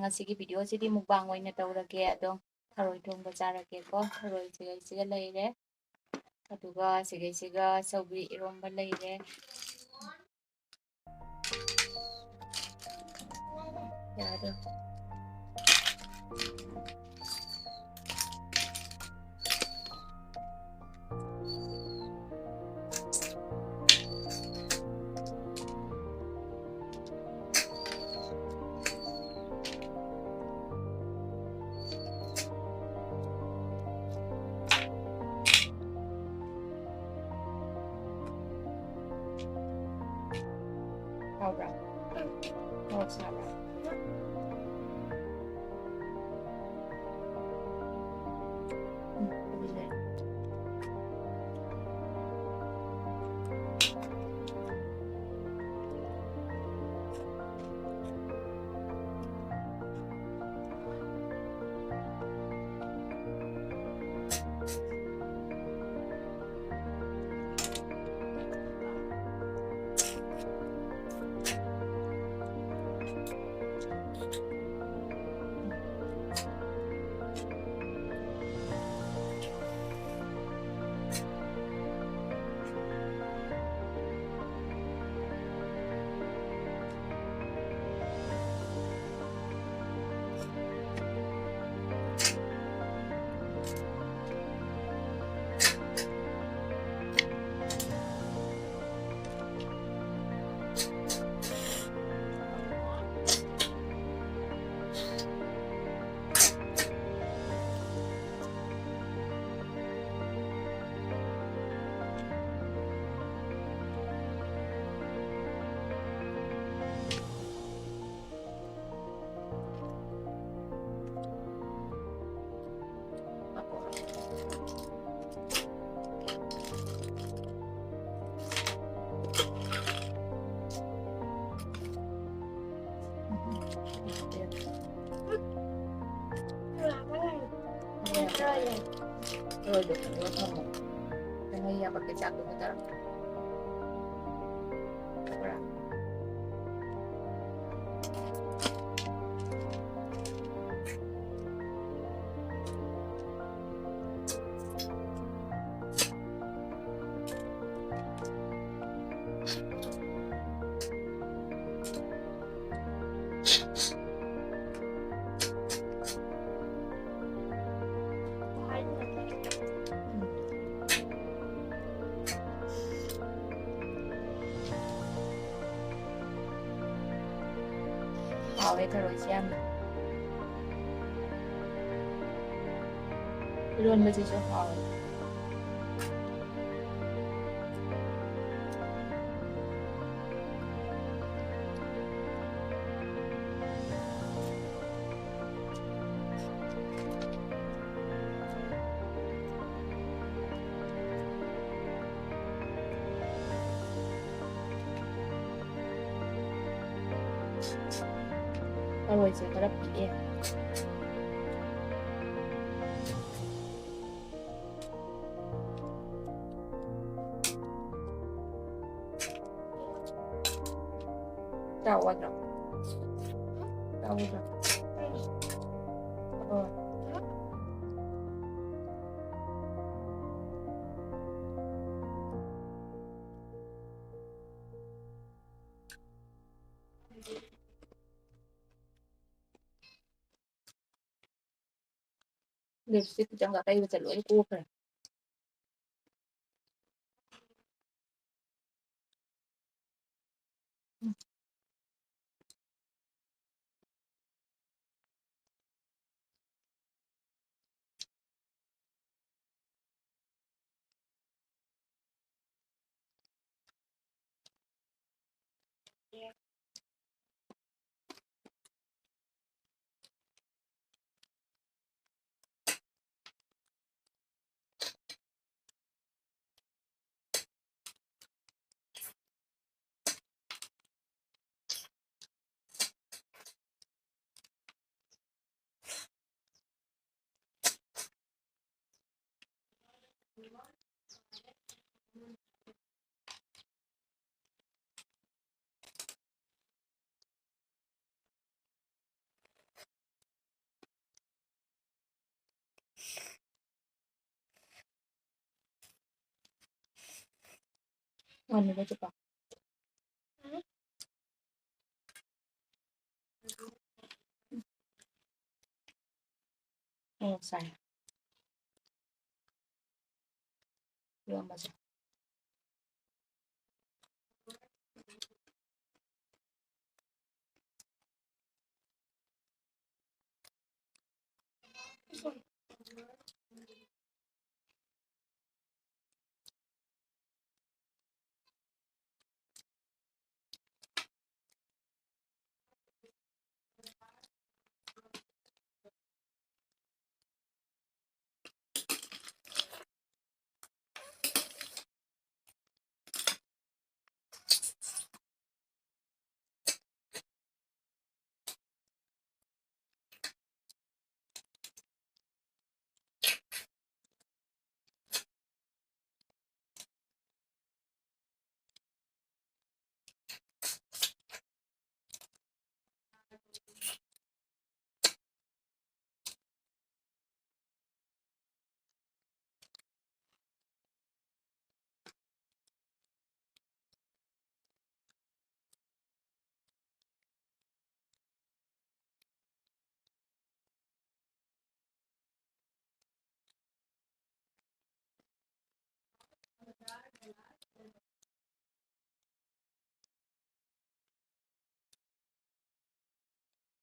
ꯉꯁꯤꯒꯤ ꯚꯤꯗꯤꯑꯣꯁꯤꯗꯤ ꯃꯨꯛꯕꯥꯡ ꯑꯣꯏꯅ ꯇꯧꯔꯒꯦ ꯑꯗꯣ ꯊꯔꯣꯏ ꯊꯣꯡꯕ ꯆꯥꯔꯒꯦꯀꯣ ꯊꯔꯣꯏꯁꯤꯒ ꯂꯩꯔꯦ ꯑꯗꯨꯒ ꯁꯤꯒꯩꯁꯤꯒ ꯁꯧꯒ꯭ꯔꯤ ꯏꯔꯣꯝꯕ ꯂꯩꯔꯦ ꯌꯥꯗ꯭ꯔꯣ ꯍꯥꯎꯕ꯭ꯔꯥ ꯃꯣꯔꯣꯛ ꯁꯥꯕ꯭ꯔꯥ ꯑꯗꯨꯗꯤ ꯊꯔꯣꯏꯗꯣ ꯈꯜꯂꯒ ꯊꯝꯃꯣ ꯅꯪ ꯌꯥꯄꯛꯀꯤ ꯆꯥꯛꯇꯨꯒ ꯇꯧꯔꯛꯀꯦ ꯈꯪꯕ꯭ꯔꯥ ꯍꯥꯎꯋꯦ ꯊꯔꯣꯏꯁꯦ ꯌꯥꯝꯅ ꯏꯔꯣꯟꯕꯁꯤꯁꯨ ꯍꯥꯎꯋꯦ ꯊꯔꯣꯏꯁꯦ ꯈꯔ ꯄꯤꯛꯑꯦ ꯆꯥꯎꯒꯗ꯭ꯔꯣ ꯆꯥꯎꯒꯗ꯭ꯔꯣ ꯍꯣꯏ ꯂꯤꯞꯁꯇꯤꯛ ꯈꯤꯇꯪꯒ ꯇꯩꯕꯁꯦ ꯂꯣꯏ ꯀꯣꯛꯈ꯭ꯔꯦ Ngon nữa chứ bà. Xài. Iwan baca.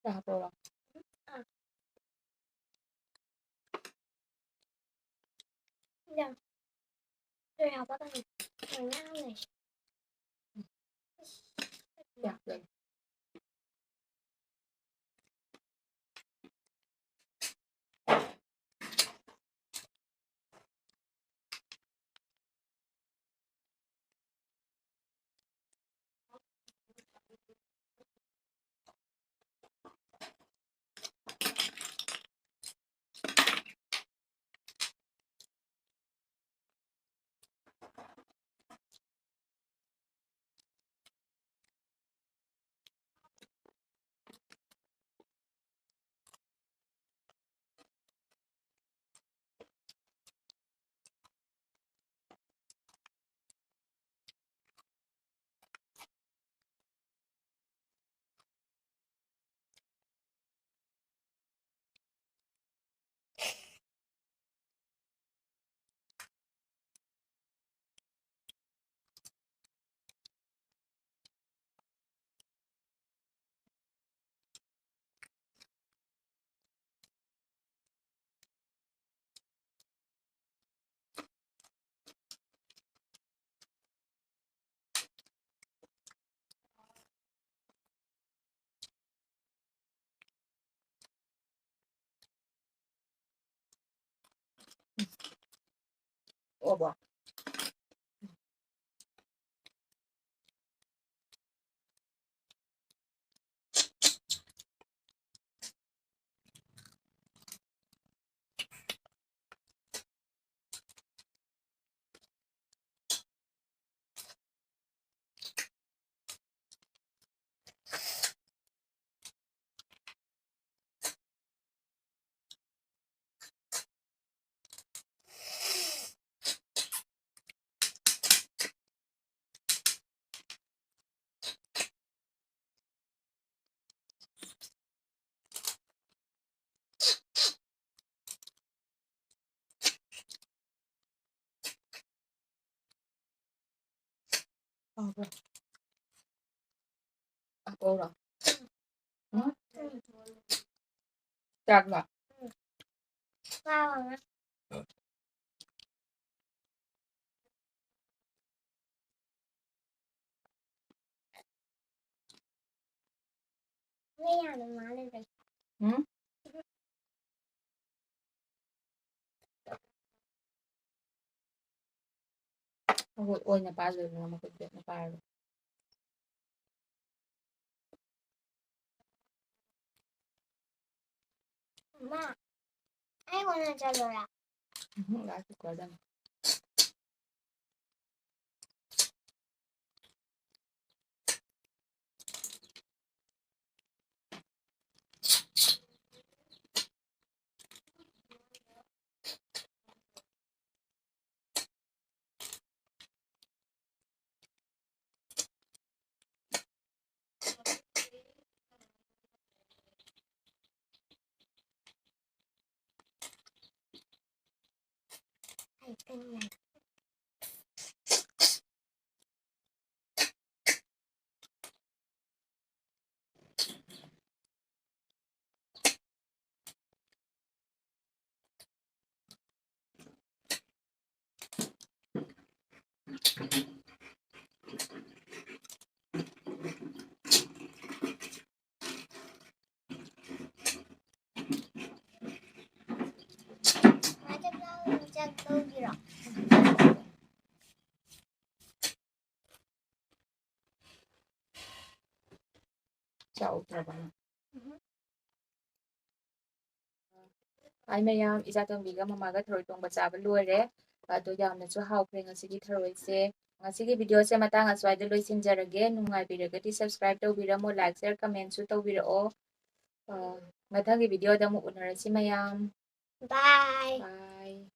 Dah apa? Dạ, tôi học ở đây mình ăn này. Dạ, rồi. Ủa bỏ. Apa? Apa orang? Chắc là Sao hả? Lấy nhà được mà lên đây. Ôi nhà ba rồi mà cái chuyện nhà ba rồi. 엄마, 아이고는 잘라라. Đã chụp vào đây. 그냥 맞아 진짜 너무 길어. ꯆꯥꯎꯗ꯭ꯔꯕ ꯑꯩ ꯃꯌꯥꯝ ꯏꯆꯥꯇꯣꯝꯕꯤꯒ ꯃꯃꯥꯒ ꯊꯔꯣꯏ ꯊꯣꯡꯕ ꯆꯥꯕ ꯂꯣꯏꯔꯦ ꯑꯗꯣ ꯌꯥꯝꯅꯁꯨ ꯍꯥꯎꯈ꯭ꯔꯦ ꯉꯁꯤꯒꯤ ꯊꯔꯣꯏꯁꯦ ꯉꯁꯤꯒꯤ ꯚꯤꯗꯤꯑꯣꯁꯦ ꯃꯇꯥꯡ ꯑꯁ꯭ꯋꯥꯏꯗ ꯂꯣꯏꯁꯤꯟꯖꯔꯒꯦ ꯅꯨꯡꯉꯥꯏꯕꯤꯔꯒꯗꯤ ꯁꯕꯁꯀ꯭ꯔꯥꯏꯕ ꯇꯧꯕꯤꯔꯝꯃꯣ ꯂꯥꯏꯛ ꯁꯤꯌꯔ ꯀꯃꯦꯟꯁꯨ ꯇꯧꯕꯤꯔꯛꯑꯣ ꯃꯊꯪꯒꯤ ꯚꯤꯗꯤꯑꯣꯗ ꯑꯃꯨꯛ ꯎꯅꯔꯁꯤ ꯃꯌꯥꯝ Bye. ꯕꯥꯏ